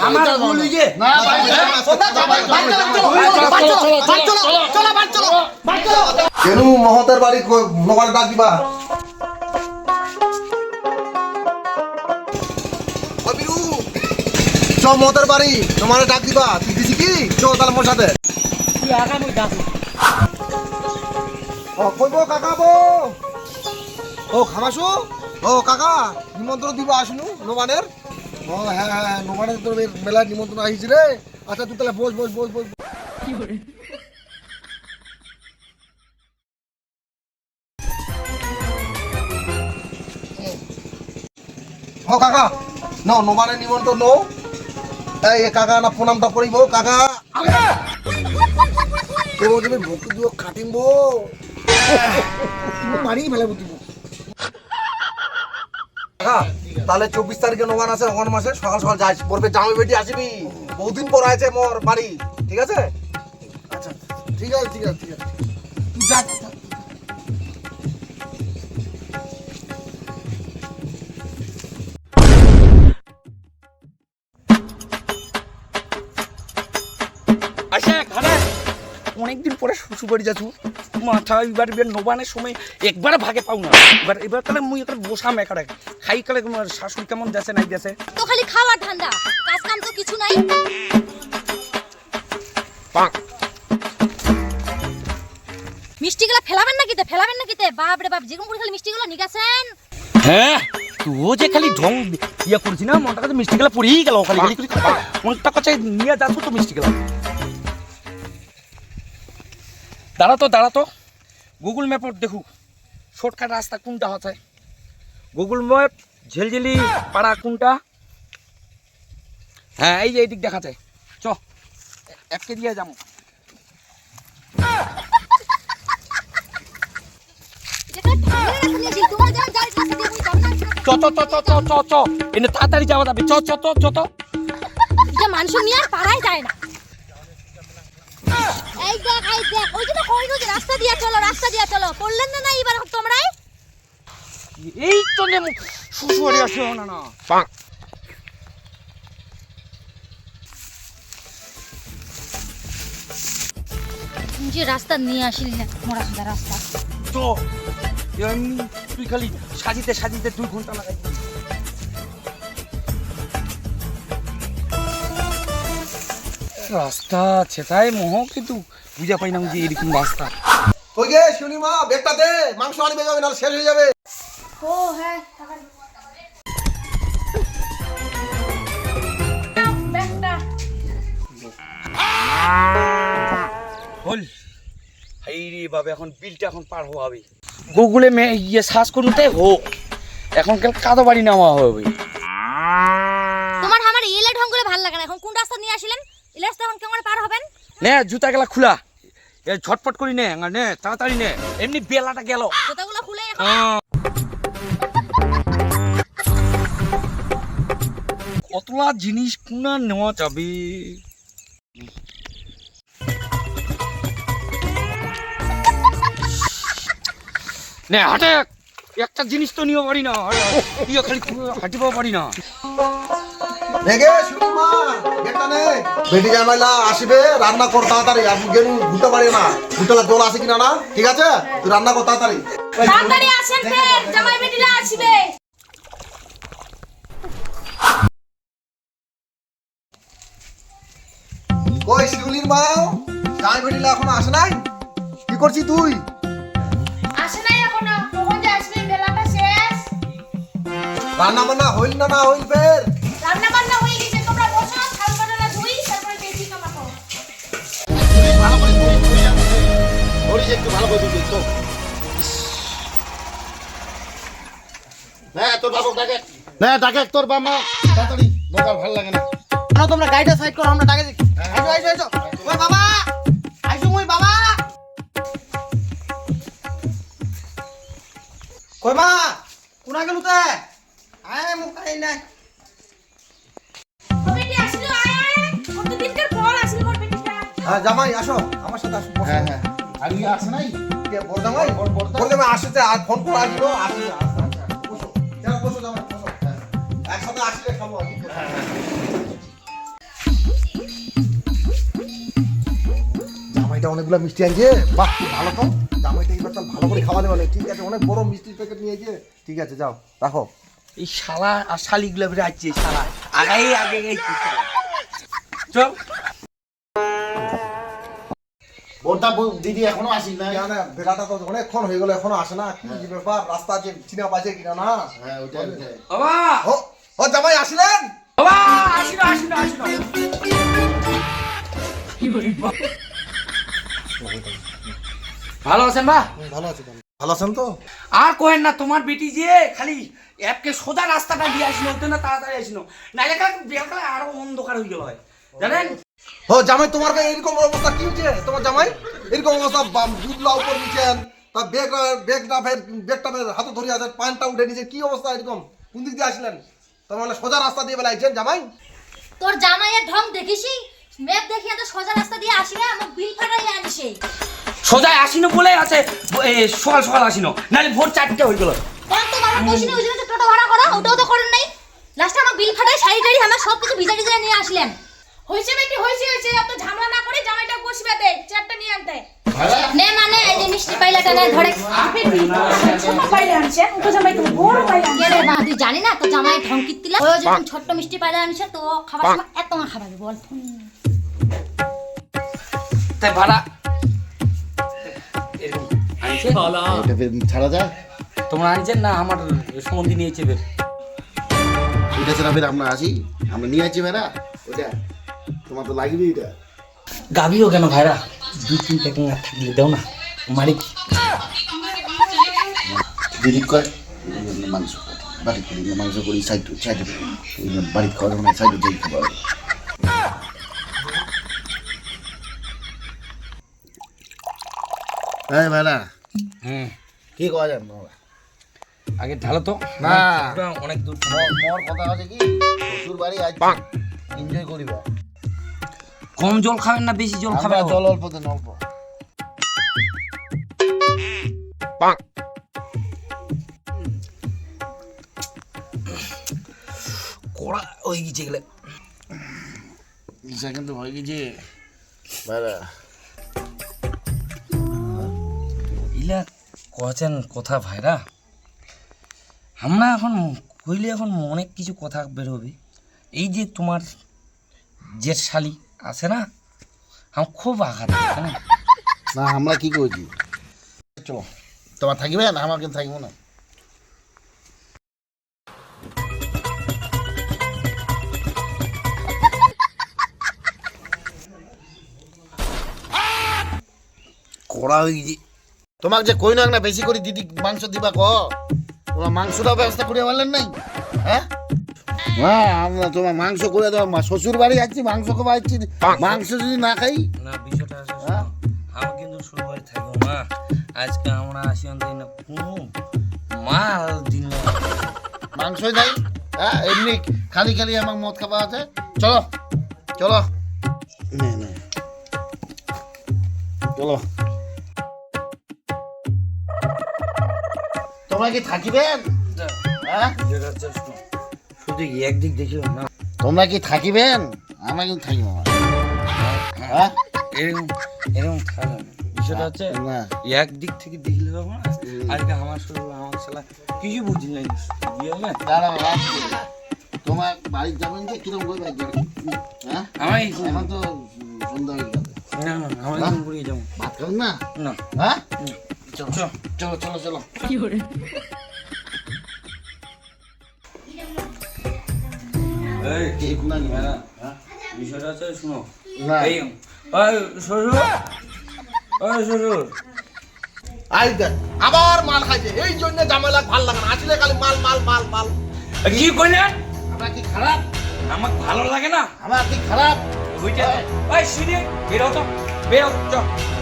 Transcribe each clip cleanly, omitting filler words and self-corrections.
আমার ভুল হইছে না ভাই চলো কেন মহতের বাড়ি নবারে ডাক দিবা অবিরু চ মহতের বাড়ি তোমারে ডাক দিবা তুই দিছি কি চ তাহলে মোর সাথে তুই আগা মই ডাক ও কইবো কাকা বো ও খামাসু ও কাকা নিমন্ত্রণ দিবা আসনু নবানের ও হ্যাঁ হ্যাঁ নবানের তোর মেলার নিমন্ত্রণ আসিস রে আচ্ছা তুই তাহলে বস বস বস বস কি করে ও কাকা নাও নবানের নিমন্ত্রণ নাও এই কাকা না প্রণামটা করিব কাকা কেউ তুমি ভক্তি দিও খাটিমবো তুমি মারি ফেলে বুঝিব কাকা তাহলে 24 তারিখে নবান আছে অন মাসে সকাল সকাল যাইস পড়বে জামাই বেটি আসবি বহুদিন পর আছে মোর বাড়ি ঠিক আছে আচ্ছা ঠিক আছে ঠিক আছে ঠিক আছে তুই যা আচ্ছা ঘরে অনেকদিন পরে শ্বশুর বাড়ি যাচ্ছু মাথা এবার নবানের সময় একবার ভাগে পাও না এবার তাহলে মুই একটা বসাম একারে খাই কালে শাশুড়ি কেমন দেশে নাই দেশে তো খালি খাওয়া ঠান্ডা কাজ কাম তো কিছু নাই মিষ্টিগুলো ফেলাবেন না কিতে বাপ রে বাপ যেরকম করে খালি মিষ্টিগুলো নিগাছেন হ্যাঁ তুই যে খালি ঢং ইয়া করছিস না মনটা কাছে মিষ্টি গেলা পড়েই গেল খালি খালি করে মনটা কাছে নিয়ে যাচ্ছ তো মিষ্টি গেলা দাঁড়া তো গুগল ম্যাপত দেখু শর্টকাট রাস্তা কোনটা হচ্ছে গুগল ম্যাপ ঝেলঝেলি পাড়া কোনটা হ্যাঁ এই যে এইদিক দেখা যায় চ অ্যাপকে দিয়ে যাবো চ এনে তাড়াতাড়ি যাওয়া যাবে চ এটা মানুষ নিয়ে আর পারাই যায় না এই দেখ ওই যে কই গো রাস্তা দিয়ে চলো পড়লেন না এবার তোমরাই এই তো নে শ্বশুরে আসে না যে রাস্তা নিয়ে আসিলি না মোরা খাদা রাস্তা তো তুই খালি সাজিতে 2 ঘন্টা লাগাই রাস্তা ছেতাই মোহ কিন্তু বুঝা পাই না যে এরকম রাস্তা কই গে শুনি মা বেগটা দে মাংস আনিবে যাবে না শেষ হয়ে যাবে ও হ্যাঁ হল এই রে বাবা এখন বিলটা এখন পার হওয়া হবে গুগলে ইয়ে সার্চ করতে হোক এখন কাল কাদো বাড়ি নেওয়া হবে তোমার আমার এলে ঢং করে ভালো লাগে না এখন কোন রাস্তা নিয়ে আসিলেন এলে রাস্তা এখন কেমন পার হবেন নে জুতা গেলা খোলা এ ঝটপট করি নে তাড়াতাড়ি নে এমনি বেলাটা গেল জুতাগুলো খুলে এখন কতলা জিনিস কোনা নেওয়া যাবে নে হাটে একটা জিনিস তো নিয়ে পারি না ইয়ে খালি হাঁটিব পারি না নেগে শুনি মা বেগটা নে বেটি জামাইলা আসবে রান্না কর তাড়াতাড়ি আপনি গেলু ঘুরতে পারি না ঘুরতেলা জল আছে কিনা না ঠিক আছে তুই রান্না কর তাড়াতাড়ি তাড়াতাড়ি আসেন ফের জামাই বেটিরা আসবে কই শিউলির মা জামাই বেটিলা এখন আসে নাই কি করছিস তুই আসে নাই এখনো কখন যে আসবে বেলাটা শেষ রান্না বান্না হইল না হইল ফের রান্না বান্না হয়ে গেছে তোমরা বসো থাল বাটাটা ধুই তারপরে বেশি কামাবো ভালো করে ধরি একটু ভালো করে দিই তো তোর বাবু ডাকে তোর বাবা তাড়াতাড়ি দরকার ভালো লাগে না না তোমরা গাড়িটা সাইড করো আমরা ডাকে দেখি আইসো ওই বাবা আইসো মই বাবা কই মা কোনা গেল তে আয় মুখ আই নাই ও বেটি আসলো আয় কতদিনকার পর আসলো মোর বেটিটা হ্যাঁ জামাই আসো আমার সাথে আসো হ্যাঁ আর ইয়ে আসে নাই কে বড় জামাই আসছে আর ফোন করে আসলো আসলে বসো জামাই বসো একসাথে আসলে খাবো জামাইটা অনেকগুলো মিষ্টি আনছে, বাহ খুব ভালো তো। জামাইটা এবার তাহলে ভালো করে খাওয়ালে বলে, ঠিক আছে, অনেক বড় মিষ্টির প্যাকেট নিয়েছে, ঠিক আছে যাও রাখো। এই শালা আর শালিগুলো বেড়ে আসছে শালা আগে আগে চল। বোনটা দিদি এখনো আসিস না? না বেলাটা তো অনেকক্ষণ হয়ে গেল, এখনো আসে না, কি ব্যাপার, রাস্তা আছে চিনা পাচ্ছে কিনা না? হ্যাঁ ওইটাই বাবা ও জামাই আসলেন? বাবা আসিনো আসিনো আসিনো। ভালো আছেন বা? ভালো আছে, ভালো আছেন তো? আর কোহেন না, তোমার বেটি যে খালি অ্যাপকে সোজা রাস্তাটা দিয়ে আসিনো, হতো না তাড়াতাড়ি আসিনো, নাইলে বেকালে আরো অন্ধকার হয়ে গেল হয় জানেন। ও জামাই তোমার এরকম অবস্থা কি হয়েছে? তোমার জামাই এরকম অবস্থা, দুধলা উপর নিচ্ছেন, তা ব্যাগটা হাতে ধরে আছেন, পানটা উঠে নিচে, কি অবস্থা এরকম? কোন দিক দিয়ে আসলেন? তোমার সোজা রাস্তা দিয়ে বেলাইছেন জামাই? তোর জামাইয়ের ঢং দেখিসি, মেপ দেখিয়া তো সোজা রাস্তা দিয়ে আসি না, আমার বিল ফাটাই আনিছে। সোজা আসিনো বলে আছে সকাল সকাল আসিনো, নাহলে ভোর 4টে হয়ে গেল। কোন তো বাবা কইছিনি ওই জন্য তো টোটো ভাড়া করা, ওটাও তো করেন নাই। লাস্টে আমার বিল ফাটাই শাড়ি টাড়ি আমার সব কিছু ভিজা ভিজা নিয়ে আসলেন। হইছে বেটি হইছে হইছে, এত ঝামেলা না করে জামাইটা বসবে দে, চারটা নিয়ে আনতে। নে মানে এই যে মিষ্টি পাইলাটা না ধরে বেটি ছোট পাইলে আনছেন, তো জামাই তো বড় পাইলে আনছেন। কে রে মা, তুই জানি না তো জামাই ঢং কিত্তিলা, ও যখন ছোট্ট মিষ্টি পাইলা আনিছে তো খাবার সময় এত মা খাবাবে বল। তাই ভাড়া এরকম আনছে এটা ফের ছাড়া যায়? তোমরা আনছেন না আমার সম্বন্ধে নিয়েছে বের? এটা ছাড়া ফের আমরা আসি, আমরা নিয়ে আছি বেড়া ওটা, তোমার তো লাগবে এটা। গাবিও কেন ভাইরা, 2-3 প্যাকিং আর থাকলে দাও না মালিক। দিদি কয় মাংস বাড়ি করি, মাংস করি সাইড সাইডে বাড়ি খাওয়া যাবে না, সাইডে যাই খাবার। হ্যাঁ ভাড়া কি কওয়া যায় না? আগে ঢালো তো না অনেক দূর। মোর কথা আছে কি, শ্বশুর বাড়ি আজ এনজয় করিবা। কম জল খাবেন না বেশি জল খাবেন? আমরা জল অল্প দেন অল্প। কড়া ওই গিয়ে গেলে কিন্তু হয়ে গেছে ভাড়া। ইলা কছেন কথা ভাইরা, আমরা এখন কইলে এখন অনেক কিছু কথা বেরোবে। এই যে তোমার জেঠ শালি আছে না, আমার খুব আঘাত জানেন? না আমরা কি করছি, চলো তোমার থাকিবে না, আমার কিন্তু থাকিব না। কড়া হয়ে গেছে। তোমাকে যে কই না বেশি করে দিদি মাংস দিবা ক, তোমার মাংসটা ব্যবস্থা করে পারলেন নাই? হ্যাঁ হ্যাঁ আমরা তোমার মাংস করে দেওয়া, শ্বশুর বাড়ি যাচ্ছি মাংস খাওয়া যাচ্ছি, মাংস যদি না খাই। না বিষয়টা আছে শোনো, আমি কিন্তু শুরু করে থাকবো না, আজকে আমরা আসি অন্তত না কোনো মাল দিন না। মাংসই নাই, হ্যাঁ এমনি খালি খালি আমার মদ খাওয়া আছে। চলো চলো চলো, তোমরা কি থাকিবেন? হ্যাঁ শুধু একদিক দেখিলাম না, তোমরা কি থাকিবেন? আমরা কিন্তু থাকিব না। হ্যাঁ এরকম এরকম খারাপ বিষয়টা হচ্ছে না একদিক থেকে দেখলে হবে না। আজকে আমার শুরু আমার শালা কিছু বুঝি নাই বুঝলে। দাঁড়াও রাখছি। তোমার বাড়ি যাবেন যে কিরকম করে বাড়ি যাবেন? হ্যাঁ আমি এখন তো সন্ধ্যা হয়ে যাবে, না না আমার একদম পুড়িয়ে যাবো ভাত খাবেন না? না। হ্যাঁ চলো চলো চলো চলো। এই ঠিক না নি? হ্যাঁ, বিষয়টা হচ্ছে শুনো, না এই ওই শ্বশুর ওই শ্বশুর আই দেখ আবার মাল খাইছে, এই জন্য জামাইলা ভাল লাগে না, আসলে খালি মাল মাল মাল মাল। কি কইলেন? আমরা কি খারাপ? আমার ভালো লাগে না আমরা কি খারাপ? ওইটা ওই সিঁড়ি বেরো তো বেরো চ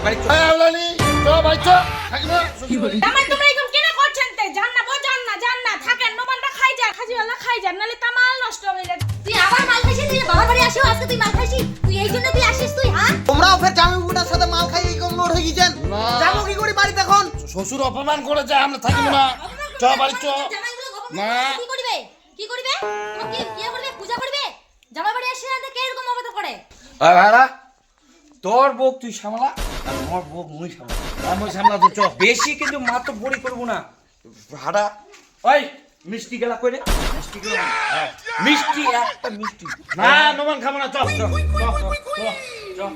বাড়ি চ। এই আওলানি চলো ভাই চলো, থাকি না শ্বশুর বাড়ি। জামাই তোমরা এরকম কেন করছেন তে? জান না বো, জান না থাকেন, নোবানটা খাই যান, খাজিওয়ালা খাই যান, নালে তামাল নষ্ট হয়ে যাবে। তুই আবার মাল খাইছিস, তুই বাবার বাড়ি আসিও আজকে তুই মাল খাইছিস, তুই এই জন্য তুই আসিস তুই? হ্যাঁ তোমরাও ফের জামাইবাবুটার সাথে মাল খাই এরকম লোড হয়ে গেছেন, না। যাবো কি করি বাড়িতে এখন? শ্বশুর অপমান করেছে, আমরা থাকিব না। চ বাড়ি চ। জামাইগুলো গোপন না। কি করবে? কি করবে? তোমার কি বিয়ে করবে, পূজা করবে? জামাই বাড়ি আসিস না কে এরকম অবস্থা করে? ওই ভাড়া তোর বউ তুই সামলা, আমার বউ মুই সামলা আমি সামলাতে চ বেশি কিন্তু মাত্র বড়ি করবো না ভাড়া ওই মিষ্টি গেলা করে মিষ্টি গেলা মিষ্টি একটা মিষ্টি না নবান খাবো না চ চ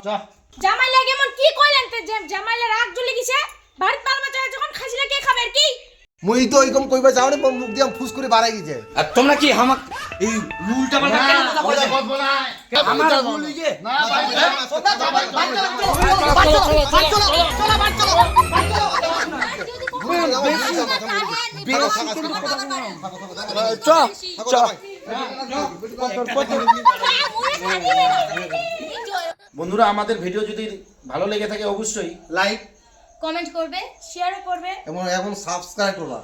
চ জামাই লাগে এমন কি কইলেন তে জামাইলে রাগ জ্বলে গেছে ভারত পালমা চায় যখন খাসিলা কে খাবে আর কি মুই তো এরকম কইবা যাও না মুখ দিয়ে ফুস করে বাড়াই গেছে আর তোমরা কি আমাক এই রুলটা পাল্টা কেন কথা বলছো আমার রুল ইয়ে না চ চ বন্ধুরা আমাদের ভিডিও যদি ভালো লেগে থাকে অবশ্যই লাইক কমেন্ট করবে শেয়ার করবে এবং এখন সাবস্ক্রাইব করবা